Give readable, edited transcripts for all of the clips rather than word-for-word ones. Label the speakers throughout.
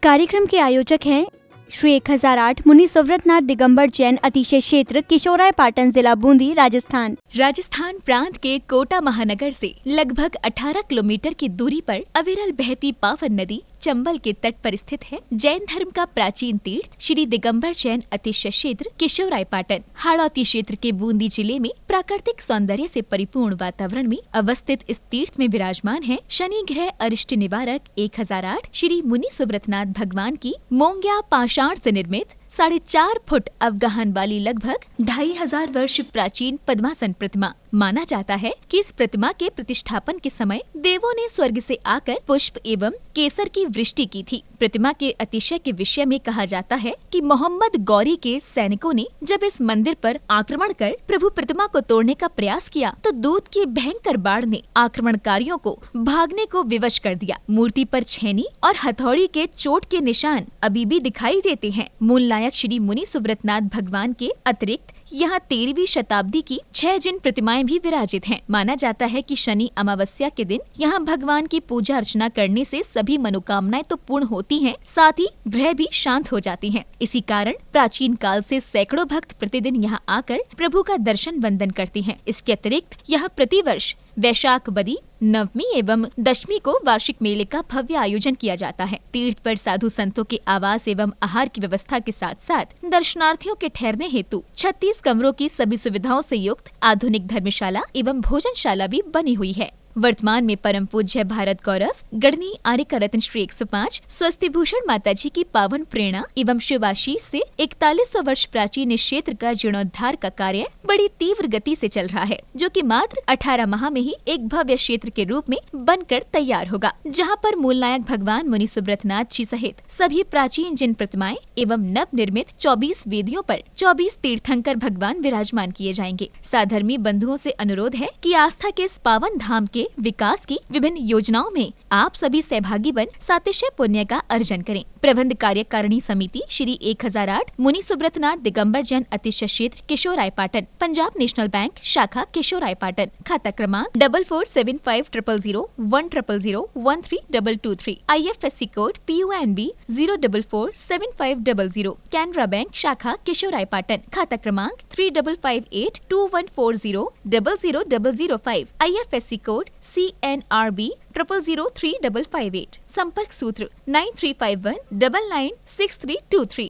Speaker 1: कार्यक्रम के आयोजक हैं श्री 1008 मुनि सुव्रतनाथ दिगंबर जैन अतिशय क्षेत्र किशोराय पाटन जिला बूंदी राजस्थान।
Speaker 2: राजस्थान प्रांत के कोटा महानगर से लगभग 18 किलोमीटर की दूरी पर अविरल बहती पावन नदी चंबल के तट पर स्थित है। जैन धर्म का प्राचीन तीर्थ श्री दिगंबर जैन अतिशय क्षेत्र किशोराय पाटन हाड़ौती क्षेत्र के बूंदी जिले में प्राकृतिक सौंदर्य से परिपूर्ण वातावरण में अवस्थित इस तीर्थ में विराजमान है शनि ग्रह अरिष्ट निवारक 1008 श्री मुनि सुव्रतनाथ भगवान की मोंग्या पाषाण से निर्मित 4.5 फुट अवगाहन वाली लगभग 2500 वर्ष प्राचीन पद्मासन प्रतिमा। माना जाता है कि इस प्रतिमा के प्रतिष्ठापन के समय देवों ने स्वर्ग से आकर पुष्प एवं केसर की वृष्टि की थी। प्रतिमा के अतिशय के विषय में कहा जाता है कि मोहम्मद गौरी के सैनिकों ने जब इस मंदिर पर आक्रमण कर प्रभु प्रतिमा को तोड़ने का प्रयास किया तो दूत की भयंकर बाढ़ ने आक्रमणकारियों को भागने को विवश कर दिया। मूर्ति पर छेनी और हथौड़ी के चोट के निशान अभी भी दिखाई देते हैं। मूल नायक श्री मुनि सुव्रतनाथ भगवान के अतिरिक्त यहाँ 13वीं शताब्दी की 6 जिन प्रतिमाएं भी विराजित हैं। माना जाता है कि शनि अमावस्या के दिन यहाँ भगवान की पूजा अर्चना करने से सभी मनोकामनाएं तो पूर्ण होती हैं, साथ ही ग्रह भी शांत हो जाती हैं। इसी कारण प्राचीन काल से सैकड़ों भक्त प्रतिदिन यहाँ आकर प्रभु का दर्शन वंदन करते हैं। इसके अतिरिक्त यहाँ प्रतिवर्ष वैशाख बदी नवमी एवं दशमी को वार्षिक मेले का भव्य आयोजन किया जाता है। तीर्थ पर साधु संतों के आवास एवं आहार की व्यवस्था के साथ साथ दर्शनार्थियों के ठहरने हेतु 36 कमरों की सभी सुविधाओं से युक्त आधुनिक धर्मशाला एवं भोजनशाला भी बनी हुई है। वर्तमान में परम पूज्य भारत गौरव गढ़नी आर्य का रत्न श्री 105 स्वस्ति भूषण माता जी की पावन प्रेरणा एवं शिवाशीष से 4100 वर्ष प्राचीन इस क्षेत्र का जीर्णोद्धार का कार्य बड़ी तीव्र गति से चल रहा है, जो कि मात्र 18 माह में ही एक भव्य क्षेत्र के रूप में बनकर तैयार होगा, जहां पर मूल नायक भगवान मुनि सुव्रतनाथ जी सहित सभी प्राचीन जिन प्रतिमाएं एवं नव निर्मित 24 वेदियों पर 24 तीर्थंकर भगवान विराजमान किए जाएंगे। साधर्मी बंधुओं से अनुरोध है कि आस्था के इस पावन धाम के विकास की विभिन्न योजनाओं में आप सभी सहभागी बन सातिशय पुण्य का अर्जन करें। प्रबंध कार्यकारिणी समिति श्री 1008 मुनि सुव्रतनाथ दिगंबर जैन अतिशय क्षेत्र किशोराय पाटन, पंजाब नेशनल बैंक शाखा किशोराय पाटन, खाता क्रमांक 4475001000132223, IFSC code PUNB 0447500, Canara bank शाखा किशोराय पाटन, खाता क्रमांक 358214000005, IFSC कोड CNRB 000358, संपर्क सूत्र 9351996323।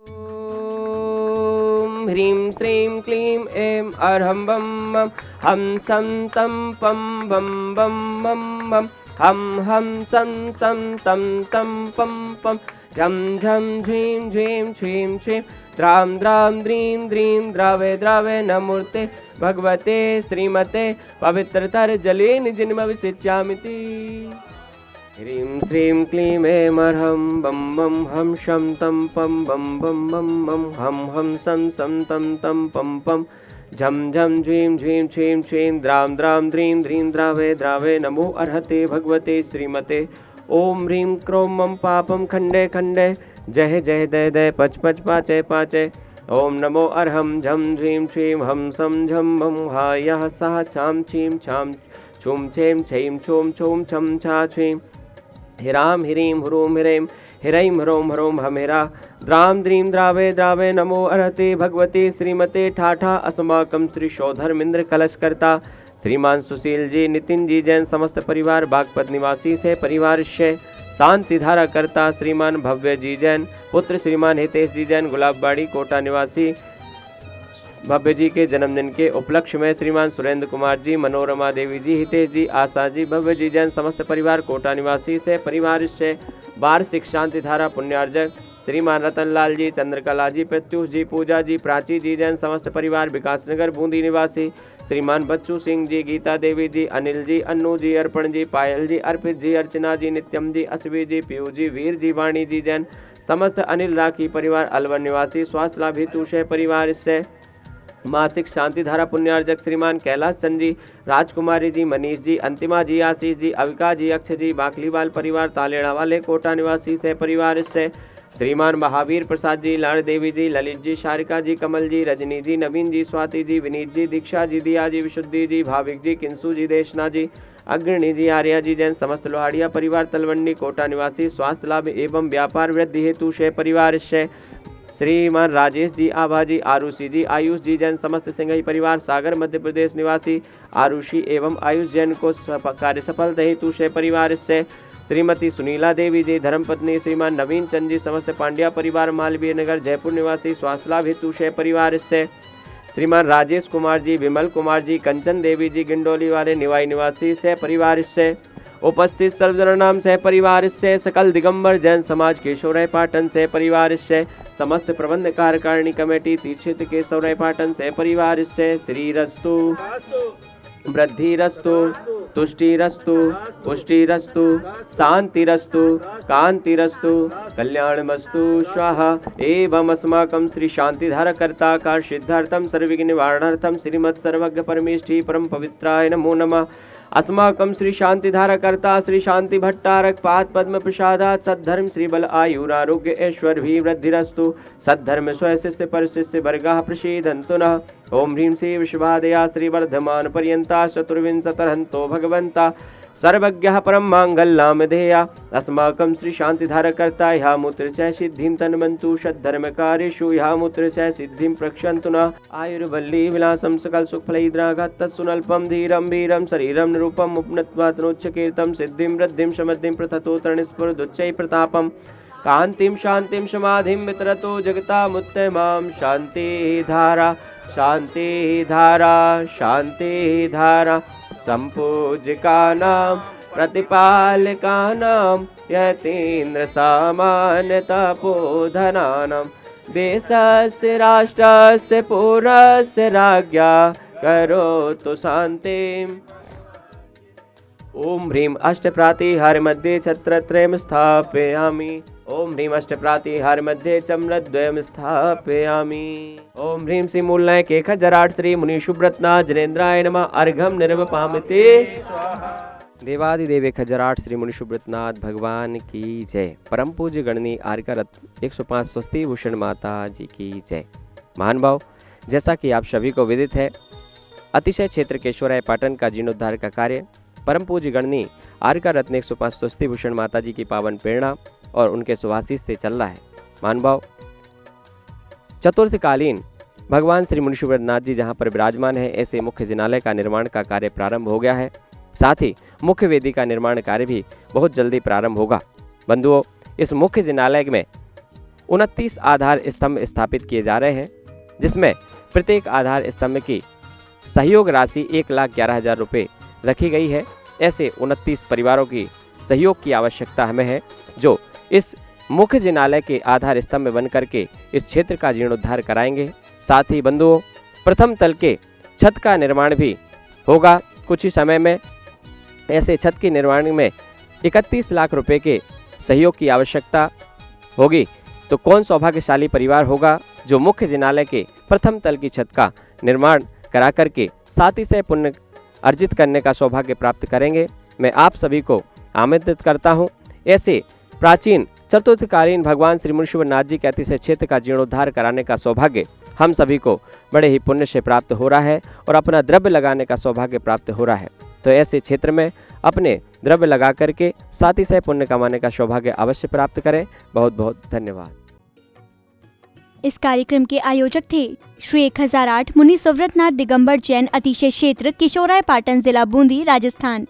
Speaker 3: ओम ह्रीं श्रीं क्लीं ऐं अर्हं बम बम हम सं तं पं बम बम बम बम हम सं सं तं तं पं पं झं झं झीं झीं छीं छीं द्रां द्रां द्रीं द्रीं द्रावे द्रावे नमूर्ते भगवते श्रीमते पवित्रतर जले निजिन्मविसिच्यामिति। ह्रीं श्रीं क्लीं ऐं अर्हं बम बम हम शं तं पं बम बम बम बम हम सं सं तं तं पं पं झं झं झीं झीं छीं छीं द्रां द्रां द्रीं द्रीं द्रावे द्रावे नमो अर्हते भगवते श्रीमते। ओम ह्रीं क्रों मम पापं खंडे खंडे जय जय दय दय पच पच पाचे पाचे। ओम नमो अर्हं झं झीं छीं हम सं झं भं हायः सः छां छीं छां छुं छें छैं छुं छुं छं छा छीं हिरां ह्रीं ह्रूं ह्रीं हिरैं ह्रौं ह्रौं हमेरा द्रां द्रीं द्रावे द्रावे नमो अर्हते भगवते श्रीमते। ठाठा अस्माकं श्री शोधर्मेंद्र कलशकर्ता श्रीमान सुशील जी नितिन जी जैन समस्त परिवार बागपत निवासी से परिवार से शांति धारा करता श्रीमान भव्य जी जैन पुत्र श्रीमान हितेश जी जैन गुलाबबाड़ी कोटा निवासी भव्य जी के जन्मदिन के उपलक्ष्य में श्रीमान सुरेंद्र कुमार जी मनोरमा देवी जी हितेश जी आशा जी भव्य जी जैन समस्त परिवार कोटा निवासी से परिवार से वार्षिक शांति धारा पुण्यार्जक श्रीमान रतनलाल जी चंद्रकला जी प्रत्युष जी पूजा जी प्राची जी जैन समस्त परिवार विकासनगर बूंदी निवासी श्रीमान बच्चू सिंह जी गीता देवी जी अनिल जी अन्नू जी अर्पण जी पायल जी अर्पित जी अर्चना जी नित्यम जी असवी जी पीयू जी वीर जी वाणी जी जैन समस्त अनिल राखी परिवार अलवर निवासी स्वास्थ्य लाभ हेतु परिवार से मासिक शांति धारा पुण्यार्जक श्रीमान कैलाश चंद जी राजकुमारी जी मनीष जी अंतिमा जी आशीष जी अविका जी अक्षय जी बाकलीवाल परिवार तालेड़ा वाले कोटा निवासी से परिवार से श्रीमान महावीर प्रसाद जी लाड़ देवी जी ललित जी शारिका जी कमल जी रजनी जी नवीन जी स्वाति जी विनीत जी दीक्षा जी दिया जी विशुद्धि जी भाविक जी किंसु जी देशना जी अग्रणी जी, आर्या जी जैन, समस्त लोहाड़िया परिवार तलवंडी कोटा निवासी, स्वास्थ्य लाभ एवं व्यापार वृद्धि हेतु शय परिवार शय। श्रीमान राजेश जी, आभा जी, आरुषि जी, आयुष जी जैन, समस्त सिंघई परिवार सागर मध्य प्रदेश निवासी, आरुषि एवं आयुष जैन को कार्य सफलता हेतु शय परिवार से। श्रीमती सुनीला देवी जी, धर्मपत्नी श्रीमान नवीन चंद जी, समस्त पांड्या परिवार मालवीय नगर जयपुर निवासी, स्वास्थ्य लाभ हेतु शय परिवार से। श्रीमान राजेश कुमार जी, विमल कुमार जी, कंचन देवी जी, गिंडोली वाले निवाई निवासी सह परिवार से। उपस्थित सर्वजनाम सह परिवार से, सकल दिगंबर जैन समाज केशवराय पाटन सह परिवार से, समस्त प्रबंध कार्यकारिणी कमेटी तीक्षित केशवराय पाटन सह परिवार से। श्रीरस्तु, वृद्धिरस्तु, तुष्टिरस्तु, पुष्टिरस्तु, शांतिरस्तु, कांतिरस्तु, कल्याणमस्तु स्वाहा। एवं अस्माकं श्री शांतिधार कर्ता का सिद्धार्थम सर्वविघ्न निवारणार्थम श्रीमत् सर्वज्ञ परमेष्ठी परम पवित्राय नमो नमः। अस्माकं श्री शांतिधार कर्ता श्री शांति भट्टारक पाद पद्म प्रसादात सद्धर्म श्री बल आयुरारोग्य ऐश्वर्य वृद्धिरस्तु। सद्धर्म स्व शिष्य पर शिष्य वर्गा प्रसीदन्तु नः। ओम ह्रीं श्री विश्वादया श्री वर्धमान पर्यंता चतुर्विंशतिरहंतो भगवंता सर्वज्ञः परम मांगल्यम धेया। अस्माकं श्री शांतिधार कर्ता यहा मूत्र च सिद्धिं तन्वन्तु सद्धर्म कार्येषु यहा मूत्र च सिद्धिं प्रक्षन्तु नः। आयुर्वल्ली विलासं सकल सुखफलैद्राघात तत्सुनल्पं धीरं वीरं शरीरं निरूपम् उपनत्वा तनोच्चकीर्तं सिद्धिं वृद्धिं समृद्धिं प्रथतो तरणस्फुरदुच्चै प्रतापम् कांतिं शांतिं समाधिं वितरतो जगतामुत्तमां। शांति धारा, शांति धारा, शांति धारा, संपूज्यकानां प्रतिपालकानां यतीन्द्र सामान्य तपोधनानां देशस्य राष्ट्रस्य पुरस्य राज्ञा करोतु शान्तिम्। ओम ह्रीं अष्टप्रातिहार मध्ये छत्रत्रयं स्थापयामि। ओम ह्रीं अष्टप्रातिहार मध्ये चम्रद्वयं स्थापयामि। ओम ह्रीं श्री मूलनायक 1008 श्री मुनि शुभ्रतनाथ जनेन्द्राय नमः। अर्घम निर्वपामिते। देवादिदेव 1008 श्री मुनि शुभ्रतनाथ भगवान की जय। परम पूज्य गणनी आर्का रत्न 105 स्वस्ति भूषण माता जी की जय। महान भाव, जैसा कि आप सभी को विदित है, अतिशय क्षेत्र केशवराय पाटन का जीर्णोद्धार का कार्य परम पूज्य गणनी आर्का रत्न 105 स्वस्ति भूषण माता जी की पावन प्रेरणा और उनके सुभाषिष से चल रहा है। मान भाव, चतुर्थकालीन भगवान श्री मुनि शुभ्रतनाथ जी जहाँ पर विराजमान है, ऐसे मुख्य जिनालय का निर्माण का कार्य प्रारंभ हो गया है। साथ ही मुख्य वेदी का निर्माण कार्य भी बहुत जल्दी प्रारंभ होगा। बंधुओं, इस मुख्य जिनालय में 29 आधार स्तंभ स्थापित किए जा रहे हैं, जिसमें प्रत्येक आधार स्तंभ की सहयोग राशि 1,11,000 रुपये रखी गई है। ऐसे 29 परिवारों की सहयोग की आवश्यकता हमें है, जो इस मुख्य जिनालय के आधार स्तंभ बन करके इस क्षेत्र का जीर्णोद्धार कराएंगे। साथ ही बंधुओं, प्रथम तल के छत का निर्माण भी होगा कुछ ही समय में। ऐसे छत के निर्माण में 31 लाख रुपए के सहयोग की आवश्यकता होगी। तो कौन सौभाग्यशाली परिवार होगा जो मुख्य जिनालय के प्रथम तल की छत का निर्माण करा करके साथ ही से पुण्य अर्जित करने का सौभाग्य प्राप्त करेंगे। मैं आप सभी को आमंत्रित करता हूं। ऐसे प्राचीन चतुर्थकालीन भगवान श्री मुनि शुभ्रतनाथ जी के अतिशय क्षेत्र का जीर्णोद्धार कराने का सौभाग्य हम सभी को बड़े ही पुण्य से प्राप्त हो रहा है और अपना द्रव्य लगाने का सौभाग्य प्राप्त हो रहा है। तो ऐसे क्षेत्र में अपने द्रव्य लगा करके साथ ही से पुण्य कमाने का सौभाग्य अवश्य प्राप्त करें। बहुत बहुत धन्यवाद।
Speaker 1: इस कार्यक्रम के आयोजक थे श्री 1008 मुनि सुव्रतनाथ दिगंबर जैन अतिशय क्षेत्र किशोराय पाटन जिला बूंदी राजस्थान।